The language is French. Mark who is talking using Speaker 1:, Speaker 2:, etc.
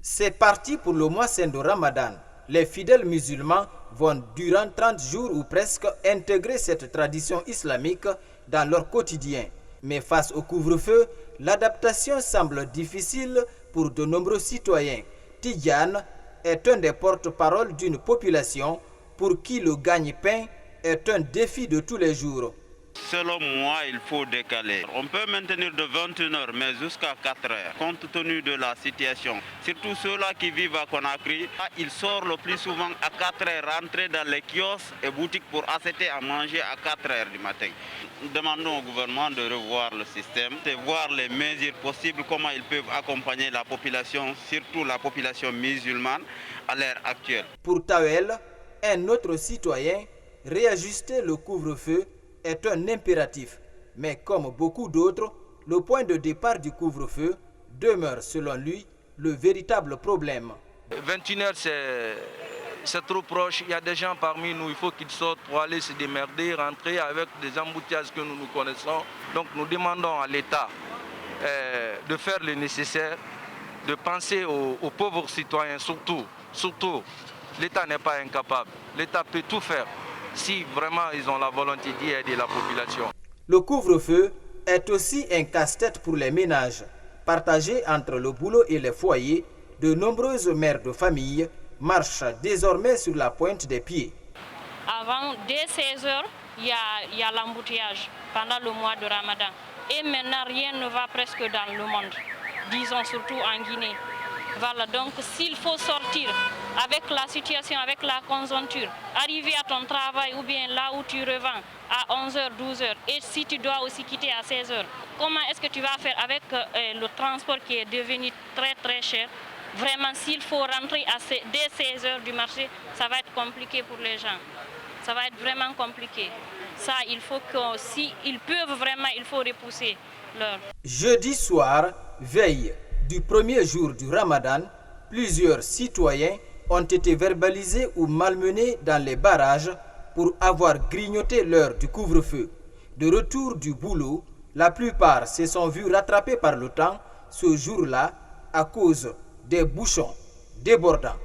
Speaker 1: C'est parti pour le mois saint de Ramadan. Les fidèles musulmans vont durant 30 jours ou presque intégrer cette tradition islamique dans leur quotidien. Mais face au couvre-feu, l'adaptation semble difficile pour de nombreux citoyens. Tidiane est un des porte-parole d'une population pour qui le gagne-pain est un défi de tous les jours.
Speaker 2: Selon moi, il faut décaler. On peut maintenir de 21h, mais jusqu'à 4h, compte tenu de la situation. Surtout ceux-là qui vivent à Conakry, ils sortent le plus souvent à 4h, rentrer dans les kiosques et boutiques pour acheter à manger à 4h du matin. Nous demandons au gouvernement de revoir le système, de voir les mesures possibles, comment ils peuvent accompagner la population, surtout la population musulmane, à l'ère actuelle.
Speaker 1: Pour Tawel, un autre citoyen, réajuster le couvre-feu est un impératif. Mais comme beaucoup d'autres, le point de départ du couvre-feu demeure selon lui le véritable problème.
Speaker 3: 21h, c'est trop proche. Il y a des gens parmi nous, il faut qu'ils sortent pour aller se démerder, rentrer avec des embouteillages que nous connaissons. Donc nous demandons à l'État de faire le nécessaire, de penser aux pauvres citoyens surtout. L'État n'est pas incapable. L'État peut tout faire si vraiment ils ont la volonté d'y aider la population.
Speaker 1: Le couvre-feu est aussi un casse-tête pour les ménages. Partagés entre le boulot et les foyers, de nombreuses mères de famille marchent désormais sur la pointe des pieds.
Speaker 4: Avant, dès 16h, il y a l'embouteillage pendant le mois de Ramadan. Et maintenant, rien ne va presque dans le monde, disons surtout en Guinée. Voilà, donc s'il faut sortir avec la situation, avec la conjoncture, arriver à ton travail ou bien là où tu revends à 11h, 12h, et si tu dois aussi quitter à 16h, comment est-ce que tu vas faire avec le transport qui est devenu très très cher? Vraiment, s'il faut rentrer dès 16h du marché, ça va être compliqué pour les gens. Ça va être vraiment compliqué. Ça, il faut que, s'ils peuvent vraiment, il faut repousser leur.
Speaker 1: Jeudi soir, veille du premier jour du Ramadan, plusieurs citoyens ont été verbalisés ou malmenés dans les barrages pour avoir grignoté l'heure du couvre-feu. De retour du boulot, la plupart se sont vus rattrapés par le temps ce jour-là à cause des bouchons débordants.